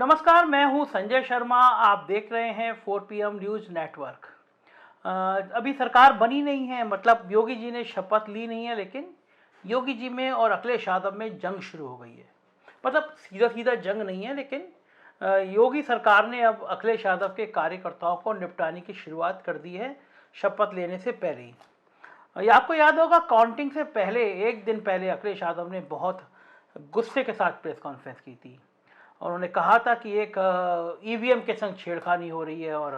नमस्कार, मैं हूं संजय शर्मा। आप देख रहे हैं 4 PM न्यूज़ नेटवर्क। अभी सरकार बनी नहीं है, मतलब योगी जी ने शपथ ली नहीं है, लेकिन योगी जी में और अखिलेश यादव में जंग शुरू हो गई है। मतलब सीधा सीधा जंग नहीं है, लेकिन योगी सरकार ने अब अखिलेश यादव के कार्यकर्ताओं को निपटाने की शुरुआत कर दी है शपथ लेने से पहले ही। ये आपको याद होगा, काउंटिंग से पहले एक दिन पहले अखिलेश यादव ने बहुत गुस्से के साथ प्रेस कॉन्फ्रेंस की थी। उन्होंने कहा था कि एक ईवीएम के संग छेड़खानी हो रही है और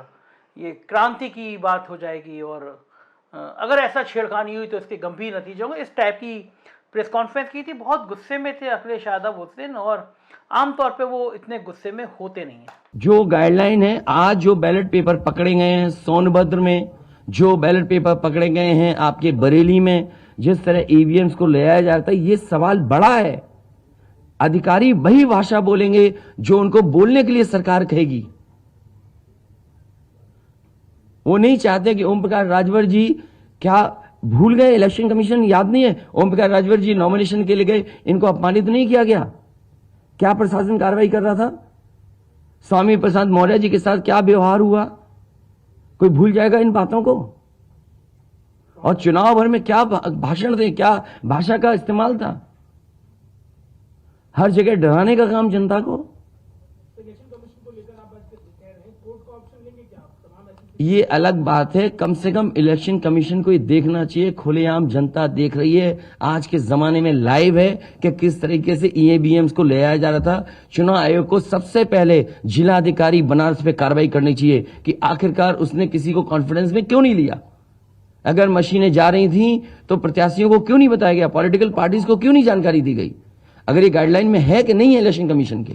ये क्रांति की बात हो जाएगी, और अगर ऐसा छेड़खानी हुई तो इसके गंभीर नतीजे होंगे। इस टाइप की प्रेस कॉन्फ्रेंस की थी। बहुत गुस्से में थे अखिलेश यादव उस दिन, और आमतौर पे वो इतने गुस्से में होते नहीं हैं। जो गाइडलाइन है, आज जो बैलेट पेपर पकड़े गए हैं सोनभद्र में, जो बैलेट पेपर पकड़े गए हैं आपके बरेली में, जिस तरह ईवीएम्स को ले आया जाता है, ये सवाल बड़ा है। अधिकारी वही भाषा बोलेंगे जो उनको बोलने के लिए सरकार कहेगी। वो नहीं चाहते कि ओम प्रकाश राजभर जी, क्या भूल गए? इलेक्शन कमीशन याद नहीं है? ओम प्रकाश राजभर जी नॉमिनेशन के लिए गए, इनको अपमानित नहीं किया गया? क्या प्रशासन कार्रवाई कर रहा था? स्वामी प्रसाद मौर्य जी के साथ क्या व्यवहार हुआ? कोई भूल जाएगा इन बातों को? और चुनाव भर में क्या भाषण थे, क्या भाषा का इस्तेमाल था? हर जगह डराने का काम जनता को। ये अलग बात है, कम से कम इलेक्शन कमीशन को ये देखना चाहिए, खुलेआम जनता देख रही है, आज के जमाने में लाइव है कि किस तरीके से ईवीएम्स को ले आया जा रहा था। चुनाव आयोग को सबसे पहले जिलाधिकारी बनारस पे कार्रवाई करनी चाहिए कि आखिरकार उसने किसी को कॉन्फिडेंस में क्यों नहीं लिया। अगर मशीनें जा रही थी तो प्रत्याशियों को क्यों नहीं बताया गया, पॉलिटिकल पार्टीज को क्यों नहीं जानकारी दी गई? अगर ये गाइडलाइन में है कि नहीं है इलेक्शन कमीशन के।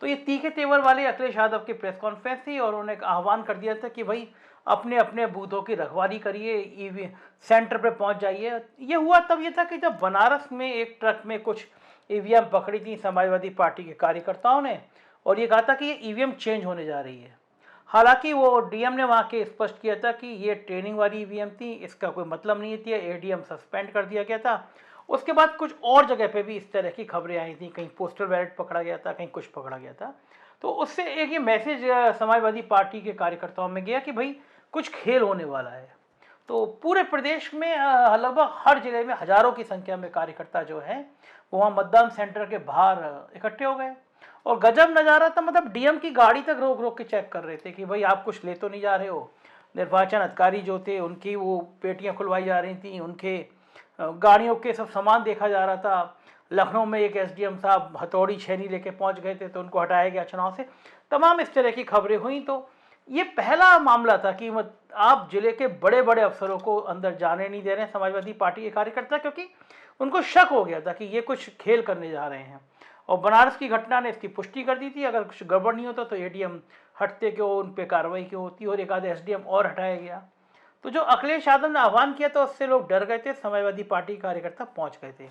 तो ये तीखे तेवर वाले अखिलेश यादव की प्रेस कॉन्फ्रेंस थी, और उन्होंने आह्वान कर दिया था कि भाई अपने अपने बूथों की रखवाली करिए, ईवी सेंटर पे पहुंच जाइए। ये हुआ तब ये था कि जब बनारस में एक ट्रक में कुछ ईवीएम पकड़ी थी समाजवादी पार्टी के कार्यकर्ताओं ने, और ये कहा था कि ये ईवीएम चेंज होने जा रही है। हालांकि वो डीएम ने वहाँ के स्पष्ट किया था कि ये ट्रेनिंग वाली ईवीएम थी, इसका कोई मतलब नहीं थी, एडीएम सस्पेंड कर दिया गया था। उसके बाद कुछ और जगह पे भी इस तरह की खबरें आई थी, कहीं पोस्टल बैलेट पकड़ा गया था, कहीं कुछ पकड़ा गया था। तो उससे एक ये मैसेज समाजवादी पार्टी के कार्यकर्ताओं में गया कि भाई कुछ खेल होने वाला है। तो पूरे प्रदेश में लगभग हर जिले में हजारों की संख्या में कार्यकर्ता जो है वो वहाँ मतदान सेंटर के बाहर इकट्ठे हो गए, और गजब नज़ारा था। मतलब डीएम की गाड़ी तक रोक रोक के चेक कर रहे थे कि भाई आप कुछ ले तो नहीं जा रहे हो। निर्वाचन अधिकारी जो थे उनकी वो पेटियां खुलवाई जा रही थी, उनके गाड़ियों के सब सामान देखा जा रहा था। लखनऊ में एक एसडीएम साहब हथौड़ी छेनी लेके पहुंच गए थे, तो उनको हटाया गया चुनाव से। तमाम इस तरह की खबरें हुई। तो ये पहला मामला था कि आप जिले के बड़े बड़े अफसरों को अंदर जाने नहीं दे रहे हैं समाजवादी पार्टी के कार्यकर्ता, क्योंकि उनको शक हो गया था कि ये कुछ खेल करने जा रहे हैं। और बनारस की घटना ने इसकी पुष्टि कर दी थी। अगर कुछ गड़बड़ नहीं होता तो एडीएम हटते क्यों, उन पर कार्रवाई क्यों होती, और एक आधे एसडीएम और हटाया गया। तो जो अखिलेश यादव ने आह्वान किया तो उससे लोग डर गए थे, समाजवादी पार्टी कार्यकर्ता पहुंच गए थे।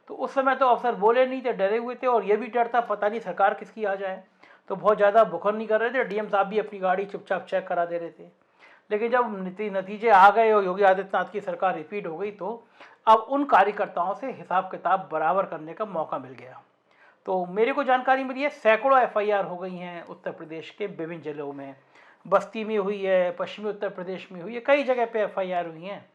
तो उस समय तो अफसर बोले नहीं थे, डरे हुए थे, और ये भी डर था पता नहीं सरकार किसकी आ जाए, तो बहुत ज़्यादा बुखर नहीं कर रहे थे। डीएम साहब भी अपनी गाड़ी चुपचाप चेक करा दे रहे थे। लेकिन जब नतीजे आ गए और योगी आदित्यनाथ की सरकार रिपीट हो गई, तो अब उन कार्यकर्ताओं से हिसाब किताब बराबर करने का मौका मिल गया। तो मेरे को जानकारी मिली है सैकड़ों एफआईआर हो गई हैं उत्तर प्रदेश के विभिन्न जिलों में। बस्ती में हुई है, पश्चिमी उत्तर प्रदेश में हुई है, कई जगह पे एफआईआर हुई हैं।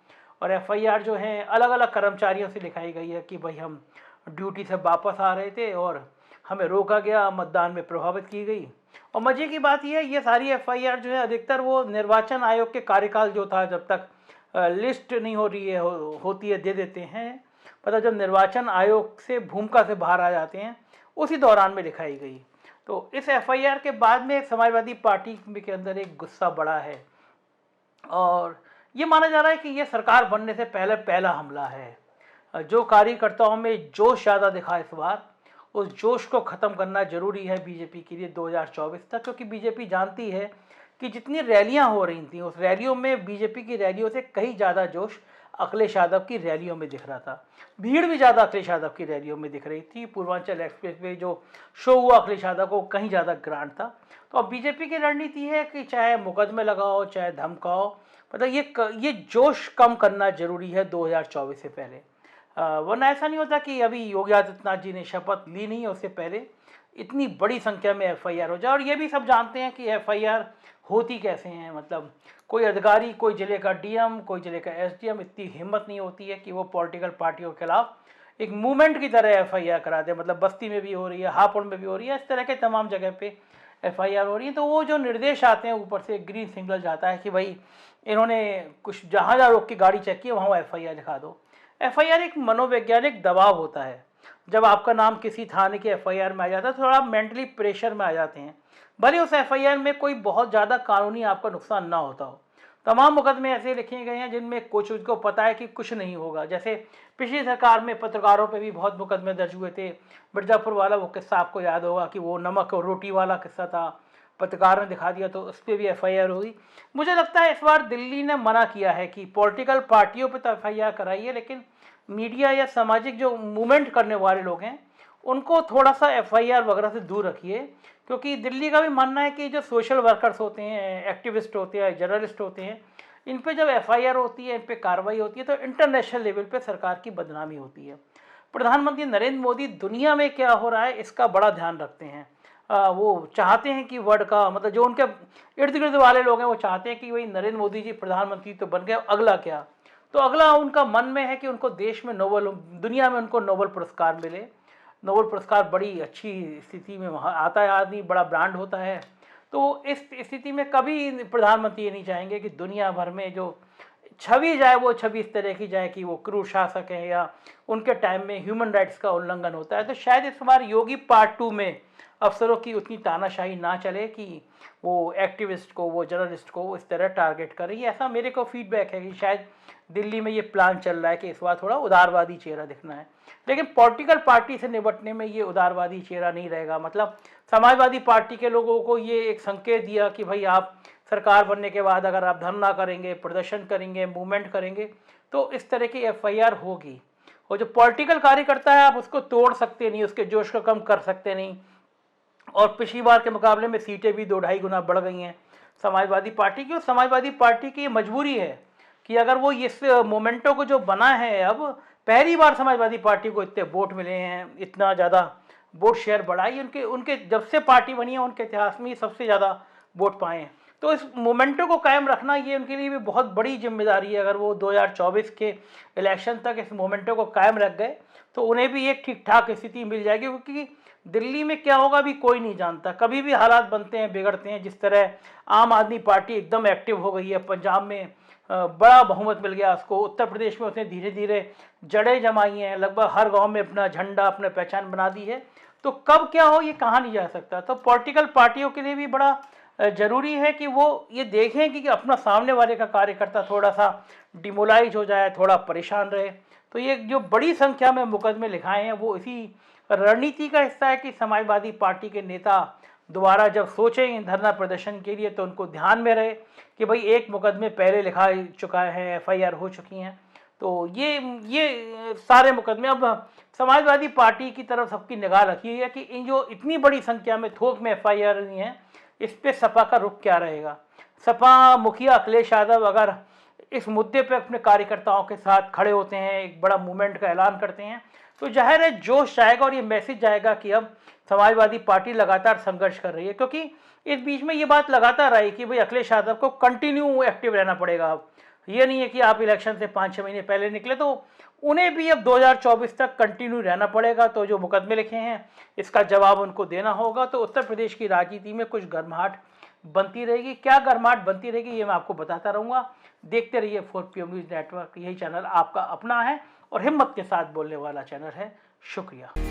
और एफआईआर जो है अलग अलग कर्मचारियों से लिखाई गई है कि भाई हम ड्यूटी से वापस आ रहे थे और हमें रोका गया, मतदान में प्रभावित की गई। और मज़े की बात यह है, ये सारी एफआईआर जो है अधिकतर वो निर्वाचन आयोग के कार्यकाल जो था, जब तक लिस्ट नहीं हो रही है होती है दे देते हैं, पता जब निर्वाचन आयोग से भूमिका से बाहर आ जाते हैं उसी दौरान में लिखाई गई। तो इस एफआईआर के बाद में समाजवादी पार्टी के अंदर एक गुस्सा बढ़ा है, और ये माना जा रहा है कि ये सरकार बनने से पहले पहला हमला है। जो कार्यकर्ताओं में जोश ज़्यादा दिखा इस बार, उस जोश को ख़त्म करना जरूरी है बीजेपी के लिए 2024 तक, क्योंकि बीजेपी जानती है कि जितनी रैलियां हो रही थी उस रैलियों में बीजेपी की रैलियों से कहीं ज़्यादा जोश अखिलेश यादव की रैलियों में दिख रहा था। भीड़ भी ज़्यादा अखिलेश यादव की रैलियों में दिख रही थी। पूर्वांचल एक्सप्रेस वे जो शो हुआ अखिलेश यादव को कहीं ज़्यादा ग्रांट था। तो अब बीजेपी की रणनीति है कि चाहे मुकदमे लगाओ चाहे धमकाओ, मतलब ये जोश कम करना जरूरी है 2024 से पहले। वरना ऐसा नहीं होता कि अभी योगी आदित्यनाथ जी ने शपथ ली नहीं है उससे पहले इतनी बड़ी संख्या में एफआईआर हो जाए। और ये भी सब जानते हैं कि एफआईआर होती कैसे हैं, मतलब कोई अधिकारी, कोई जिले का डीएम, कोई जिले का एसडीएम, इतनी हिम्मत नहीं होती है कि वो पॉलिटिकल पार्टियों के खिलाफ एक मूवमेंट की तरह एफआईआर करा दे। मतलब बस्ती में भी हो रही है, हापुड़ में भी हो रही है, इस तरह के तमाम जगह पे एफआईआर हो रही है। तो वो जो निर्देश आते हैं ऊपर से ग्रीन सिग्नल जाता है कि भाई इन्होंने कुछ जहाँ जहाँ रोक के गाड़ी चेक की वहाँ एफआईआर लिखा दो। एफआईआर एक मनोवैज्ञानिक दबाव होता है। जब आपका नाम किसी थाने के एफआईआर में आ जाता है तो थोड़ा मेंटली प्रेशर में आ जाते हैं। भले उस एफआईआर में कोई बहुत ज़्यादा कानूनी आपका नुकसान ना होता हो। तमाम मुकदमे ऐसे लिखे गए हैं जिनमें कुछ उसको पता है कि कुछ नहीं होगा। जैसे पिछली सरकार में पत्रकारों पे भी बहुत मुकदमे दर्ज हुए थे। मिर्ज़ापुर वाला वो किस्सा आपको याद होगा कि वो नमक और रोटी वाला किस्सा था, पत्रकार ने दिखा दिया तो उस पर भी एफआईआर हुई। मुझे लगता है इस बार दिल्ली ने मना किया है कि पॉलिटिकल पार्टियों पे तो एफआईआर कराइए, लेकिन मीडिया या सामाजिक जो मूवमेंट करने वाले लोग हैं उनको थोड़ा सा एफआईआर वगैरह से दूर रखिए। क्योंकि दिल्ली का भी मानना है कि जो सोशल वर्कर्स होते हैं, एक्टिविस्ट होते हैं, जर्नलिस्ट होते हैं, इन पे जब एफआईआर होती है, इन पे कार्रवाई होती है तो इंटरनेशनल लेवल पे सरकार की बदनामी होती है। प्रधानमंत्री नरेंद्र मोदी दुनिया में क्या हो रहा है इसका बड़ा ध्यान रखते हैं। वो चाहते हैं कि वर्ल्ड का, मतलब जो उनके इर्द गिर्द वाले लोग हैं वो चाहते हैं कि भाई नरेंद्र मोदी जी प्रधानमंत्री तो बन गए, अगला क्या। तो अगला उनका मन में है कि उनको देश में नोबल, दुनिया में उनको नोबल पुरस्कार मिले। नोबल पुरस्कार बड़ी अच्छी स्थिति में वहाँ आता है, आदमी बड़ा ब्रांड होता है। तो इस स्थिति में कभी प्रधानमंत्री ये नहीं चाहेंगे कि दुनिया भर में जो छवि जाए वो छवि इस तरह की जाए कि वो क्रूर शासक है या उनके टाइम में ह्यूमन राइट्स का उल्लंघन होता है। तो शायद इस बार योगी पार्ट 2 में अफसरों की उतनी तानाशाही ना चले कि वो एक्टिविस्ट को, वो जर्नलिस्ट को इस तरह टारगेट करे। ये ऐसा मेरे को फीडबैक है कि शायद दिल्ली में ये प्लान चल रहा है कि इस बार थोड़ा उदारवादी चेहरा दिखना है। लेकिन पॉलिटिकल पार्टी से निपटने में ये उदारवादी चेहरा नहीं रहेगा। मतलब समाजवादी पार्टी के लोगों को ये एक संकेत दिया कि भाई आप सरकार बनने के बाद अगर आप धरना करेंगे, प्रदर्शन करेंगे, मूवमेंट करेंगे तो इस तरह की एफआईआर होगी। और जो पॉलिटिकल कार्यकर्ता है आप उसको तोड़ सकते नहीं, उसके जोश को कम कर सकते नहीं। और पिछली बार के मुकाबले में सीटें भी 2-2.5 गुना बढ़ गई हैं समाजवादी पार्टी की। और समाजवादी पार्टी की मजबूरी है कि अगर वो इस मोमेंटो को जो बना है, अब पहली बार समाजवादी पार्टी को इतने वोट मिले हैं, इतना ज़्यादा वोट शेयर बढ़ा ही उनके जब से पार्टी बनी है उनके इतिहास में सबसे ज़्यादा वोट पाए हैं। तो इस मोमेंटो को कायम रखना ये उनके लिए भी बहुत बड़ी जिम्मेदारी है। अगर वो 2024 के इलेक्शन तक इस मोमेंटो को कायम रख गए तो उन्हें भी एक ठीक ठाक स्थिति मिल जाएगी। क्योंकि दिल्ली में क्या होगा अभी कोई नहीं जानता, कभी भी हालात बनते हैं, बिगड़ते हैं। जिस तरह आम आदमी पार्टी एकदम एक्टिव हो गई है, पंजाब में बड़ा बहुमत मिल गया उसको, उत्तर प्रदेश में उसने धीरे धीरे जड़ें जमाई हैं, लगभग हर गांव में अपना झंडा, अपने पहचान बना दी है। तो कब क्या हो ये कहा नहीं जा सकता। तो पॉलिटिकल पार्टियों के लिए भी बड़ा जरूरी है कि वो ये देखें कि अपना सामने वाले का कार्यकर्ता थोड़ा सा डिमोलाइज हो जाए, थोड़ा परेशान रहे। तो ये जो बड़ी संख्या में मुकदमे लिखाए हैं वो इसी रणनीति का हिस्सा है कि समाजवादी पार्टी के नेता दोबारा जब सोचें धरना प्रदर्शन के लिए तो उनको ध्यान में रहे कि भाई एक मुकदमे पहले लिखा चुका है, एफआईआर हो चुकी हैं। तो ये सारे मुकदमे अब समाजवादी पार्टी की तरफ सबकी निगाह रखी है कि इन जो इतनी बड़ी संख्या में थोक में एफआईआर हुई हैं इस पे सपा का रुख क्या रहेगा। सपा मुखिया अखिलेश यादव अगर इस मुद्दे पे अपने कार्यकर्ताओं के साथ खड़े होते हैं, एक बड़ा मूवमेंट का ऐलान करते हैं तो जाहिर है जोश जाएगा और ये मैसेज जाएगा कि अब समाजवादी पार्टी लगातार संघर्ष कर रही है। क्योंकि इस बीच में ये बात लगातार आई कि भाई अखिलेश यादव को कंटिन्यू एक्टिव रहना पड़ेगा। अब ये नहीं है कि आप इलेक्शन से 5-6 महीने पहले निकले, तो उन्हें भी अब 2024 तक कंटिन्यू रहना पड़ेगा। तो जो मुकदमे लिखे हैं इसका जवाब उनको देना होगा। तो उत्तर प्रदेश की राजनीति में कुछ गर्माहट बनती रहेगी। क्या गर्माहट बनती रहेगी ये मैं आपको बताता रहूँगा। देखते रहिए 4PM न्यूज़ नेटवर्क। यही चैनल आपका अपना है और हिम्मत के साथ बोलने वाला चैनल है। शुक्रिया।